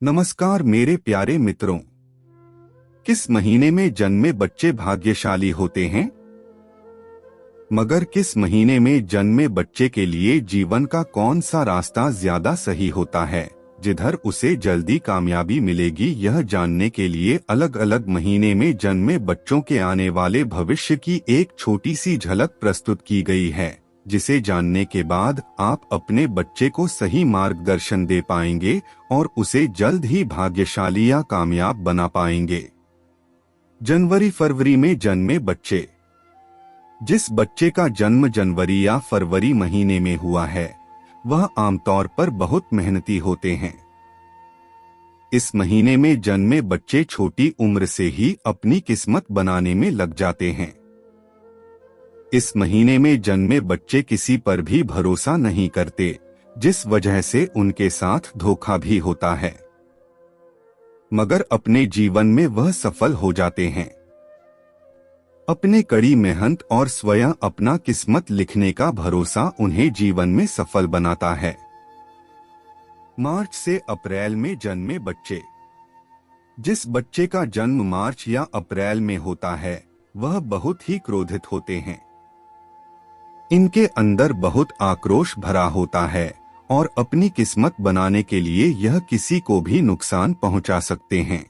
नमस्कार मेरे प्यारे मित्रों। किस महीने में जन्मे बच्चे भाग्यशाली होते हैं? मगर किस महीने में जन्मे बच्चे के लिए जीवन का कौन सा रास्ता ज्यादा सही होता है, जिधर उसे जल्दी कामयाबी मिलेगी? यह जानने के लिए अलग अलग महीने में जन्मे बच्चों के आने वाले भविष्य की एक छोटी सी झलक प्रस्तुत की गई है, जिसे जानने के बाद आप अपने बच्चे को सही मार्गदर्शन दे पाएंगे और उसे जल्द ही भाग्यशाली या कामयाब बना पाएंगे। जनवरी फरवरी में जन्मे बच्चे। जिस बच्चे का जन्म जनवरी या फरवरी महीने में हुआ है, वह आमतौर पर बहुत मेहनती होते हैं। इस महीने में जन्मे बच्चे छोटी उम्र से ही अपनी किस्मत बनाने में लग जाते हैं। इस महीने में जन्मे बच्चे किसी पर भी भरोसा नहीं करते, जिस वजह से उनके साथ धोखा भी होता है। मगर अपने जीवन में वह सफल हो जाते हैं। अपने कड़ी मेहनत और स्वयं अपना किस्मत लिखने का भरोसा उन्हें जीवन में सफल बनाता है। मार्च से अप्रैल में जन्मे बच्चे। जिस बच्चे का जन्म मार्च या अप्रैल में होता है, वह बहुत ही क्रोधित होते हैं। इनके अंदर बहुत आक्रोश भरा होता है और अपनी किस्मत बनाने के लिए यह किसी को भी नुकसान पहुंचा सकते हैं।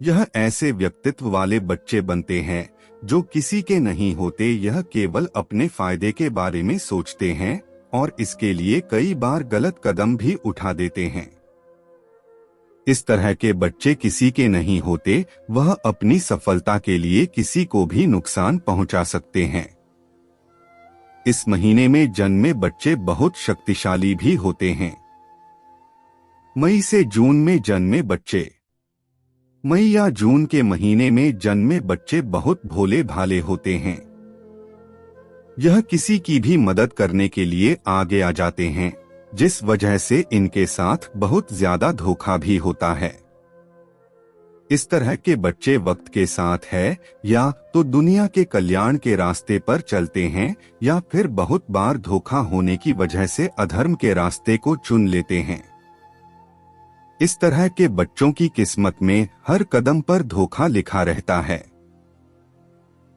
यह ऐसे व्यक्तित्व वाले बच्चे बनते हैं जो किसी के नहीं होते। यह केवल अपने फायदे के बारे में सोचते हैं और इसके लिए कई बार गलत कदम भी उठा देते हैं। इस तरह के बच्चे किसी के नहीं होते, वह अपनी सफलता के लिए किसी को भी नुकसान पहुंचा सकते हैं। इस महीने में जन्मे बच्चे बहुत शक्तिशाली भी होते हैं। मई से जून में जन्मे बच्चे। मई या जून के महीने में जन्मे बच्चे बहुत भोले भाले होते हैं। यह किसी की भी मदद करने के लिए आगे आ जाते हैं, जिस वजह से इनके साथ बहुत ज्यादा धोखा भी होता है। इस तरह के बच्चे वक्त के साथ है या तो दुनिया के कल्याण के रास्ते पर चलते हैं या फिर बहुत बार धोखा होने की वजह से अधर्म के रास्ते को चुन लेते हैं। इस तरह के बच्चों की किस्मत में हर कदम पर धोखा लिखा रहता है।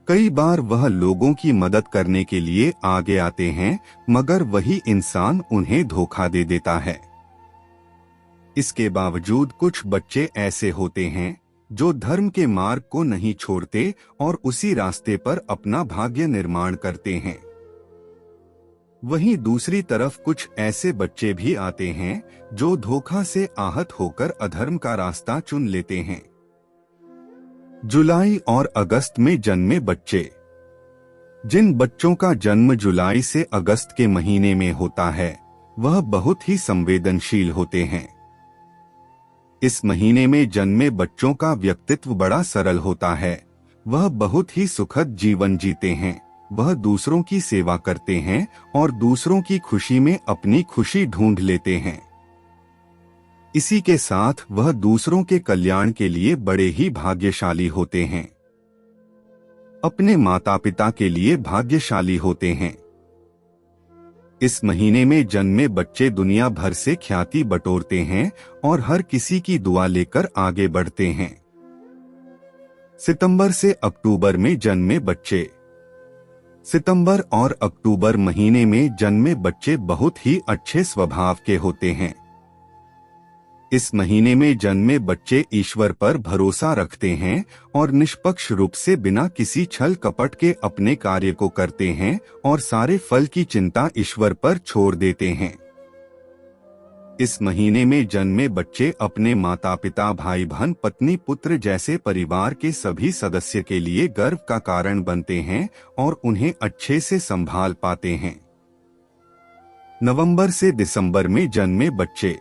कई बार वह लोगों की मदद करने के लिए आगे आते हैं, मगर वही इंसान उन्हें धोखा दे देता है। इसके बावजूद कुछ बच्चे ऐसे होते हैं जो धर्म के मार्ग को नहीं छोड़ते और उसी रास्ते पर अपना भाग्य निर्माण करते हैं। वहीं दूसरी तरफ कुछ ऐसे बच्चे भी आते हैं जो धोखा से आहत होकर अधर्म का रास्ता चुन लेते हैं। जुलाई और अगस्त में जन्मे बच्चे। जिन बच्चों का जन्म जुलाई से अगस्त के महीने में होता है, वह बहुत ही संवेदनशील होते हैं। इस महीने में जन्मे बच्चों का व्यक्तित्व बड़ा सरल होता है। वह बहुत ही सुखद जीवन जीते हैं। वह दूसरों की सेवा करते हैं और दूसरों की खुशी में अपनी खुशी ढूंढ लेते हैं। इसी के साथ वह दूसरों के कल्याण के लिए बड़े ही भाग्यशाली होते हैं। अपने माता पिता के लिए भाग्यशाली होते हैं। इस महीने में जन्मे बच्चे दुनिया भर से ख्याति बटोरते हैं और हर किसी की दुआ लेकर आगे बढ़ते हैं। सितंबर से अक्टूबर में जन्मे बच्चे। सितंबर और अक्टूबर महीने में जन्मे बच्चे बहुत ही अच्छे स्वभाव के होते हैं। इस महीने में जन्मे बच्चे ईश्वर पर भरोसा रखते हैं और निष्पक्ष रूप से बिना किसी छल कपट के अपने कार्य को करते हैं और सारे फल की चिंता ईश्वर पर छोड़ देते हैं। इस महीने में जन्मे बच्चे अपने माता पिता, भाई बहन, पत्नी, पुत्र जैसे परिवार के सभी सदस्य के लिए गर्व का कारण बनते हैं और उन्हें अच्छे से संभाल पाते हैं। नवंबर से दिसंबर में जन्मे बच्चे।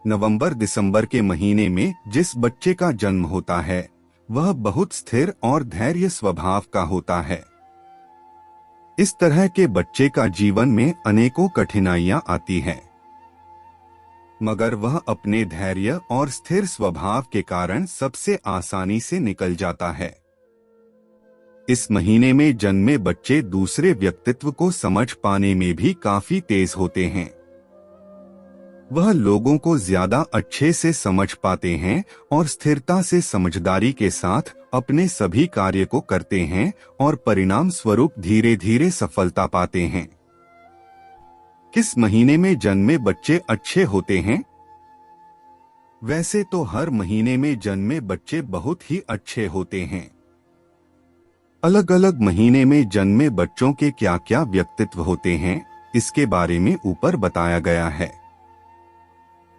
नवंबर दिसंबर के महीने में जिस बच्चे का जन्म होता है, वह बहुत स्थिर और धैर्य स्वभाव का होता है। इस तरह के बच्चे का जीवन में अनेकों कठिनाइयां आती हैं, मगर वह अपने धैर्य और स्थिर स्वभाव के कारण सबसे आसानी से निकल जाता है। इस महीने में जन्मे बच्चे दूसरे व्यक्तित्व को समझ पाने में भी काफी तेज होते हैं। वह लोगों को ज्यादा अच्छे से समझ पाते हैं और स्थिरता से समझदारी के साथ अपने सभी कार्य को करते हैं और परिणाम स्वरूप धीरे धीरे सफलता पाते हैं। किस महीने में जन्मे बच्चे अच्छे होते हैं? वैसे तो हर महीने में जन्मे बच्चे बहुत ही अच्छे होते हैं। अलग अलग महीने में जन्मे बच्चों के क्या क्या व्यक्तित्व होते हैं, इसके बारे में ऊपर बताया गया है।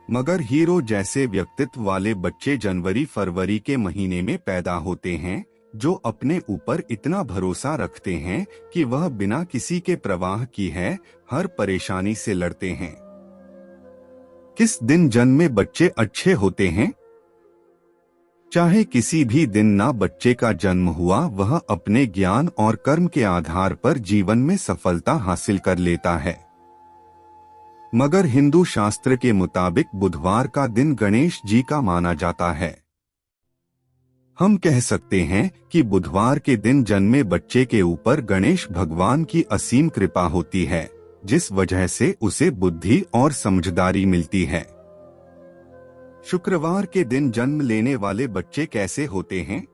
मगर हीरो जैसे व्यक्तित्व वाले बच्चे जनवरी फरवरी के महीने में पैदा होते हैं, जो अपने ऊपर इतना भरोसा रखते हैं कि वह बिना किसी के प्रवाह की है हर परेशानी से लड़ते हैं। किस दिन जन्मे बच्चे अच्छे होते हैं? चाहे किसी भी दिन ना बच्चे का जन्म हुआ, वह अपने ज्ञान और कर्म के आधार पर जीवन में सफलता हासिल कर लेता है। मगर हिंदू शास्त्र के मुताबिक बुधवार का दिन गणेश जी का माना जाता है। हम कह सकते हैं कि बुधवार के दिन जन्मे बच्चे के ऊपर गणेश भगवान की असीम कृपा होती है, जिस वजह से उसे बुद्धि और समझदारी मिलती है। शुक्रवार के दिन जन्म लेने वाले बच्चे कैसे होते हैं?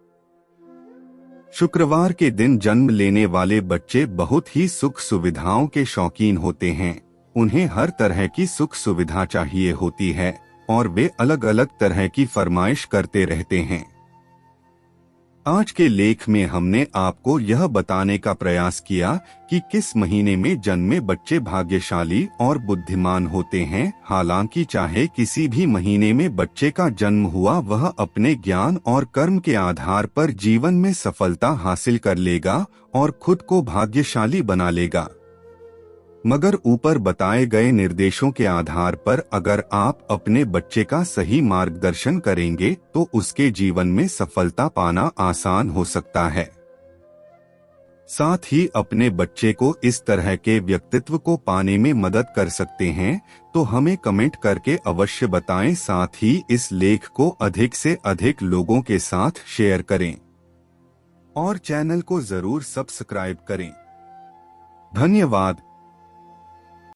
शुक्रवार के दिन जन्म लेने वाले बच्चे बहुत ही सुख सुविधाओं के शौकीन होते हैं। उन्हें हर तरह की सुख सुविधा चाहिए होती है और वे अलग अलग तरह की फरमाइश करते रहते हैं। आज के लेख में हमने आपको यह बताने का प्रयास किया कि किस महीने में जन्मे बच्चे भाग्यशाली और बुद्धिमान होते हैं। हालांकि चाहे किसी भी महीने में बच्चे का जन्म हुआ, वह अपने ज्ञान और कर्म के आधार पर जीवन में सफलता हासिल कर लेगा और खुद को भाग्यशाली बना लेगा। मगर ऊपर बताए गए निर्देशों के आधार पर अगर आप अपने बच्चे का सही मार्गदर्शन करेंगे तो उसके जीवन में सफलता पाना आसान हो सकता है। साथ ही अपने बच्चे को इस तरह के व्यक्तित्व को पाने में मदद कर सकते हैं, तो हमें कमेंट करके अवश्य बताएं। साथ ही इस लेख को अधिक से अधिक लोगों के साथ शेयर करें और चैनल को जरूर सब्सक्राइब करें। धन्यवाद।